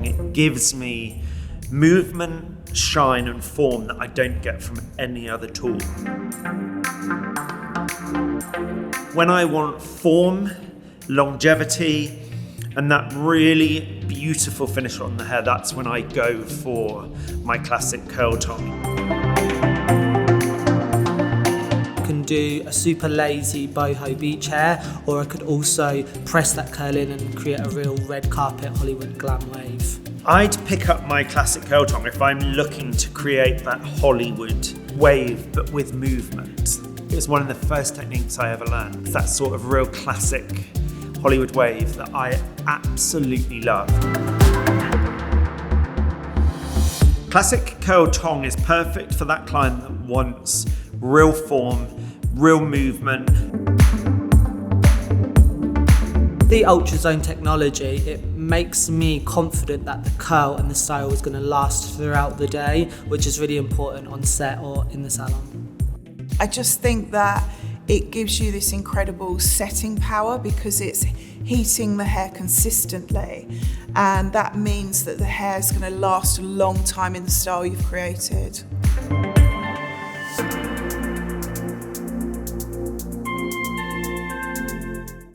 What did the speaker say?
It gives me movement, shine and form that I don't get from any other tool. When I want form, longevity, and that really beautiful finish on the hair, that's when I go for my classic curl tong. Do a super lazy boho beach hair, or I could also press that curl in and create a real red carpet Hollywood glam wave. I'd pick up my classic curl tong if I'm looking to create that Hollywood wave but with movement. It was one of the first techniques I ever learned. It's that sort of real classic Hollywood wave that I absolutely love. Classic curl tong is perfect for that client that wants real form, real movement. The Ultrazone technology, it makes me confident that the curl and the style is going to last throughout the day, which is really important on set or in the salon. I just think that it gives you this incredible setting power because it's heating the hair consistently, and that means that the hair is going to last a long time in the style you've created.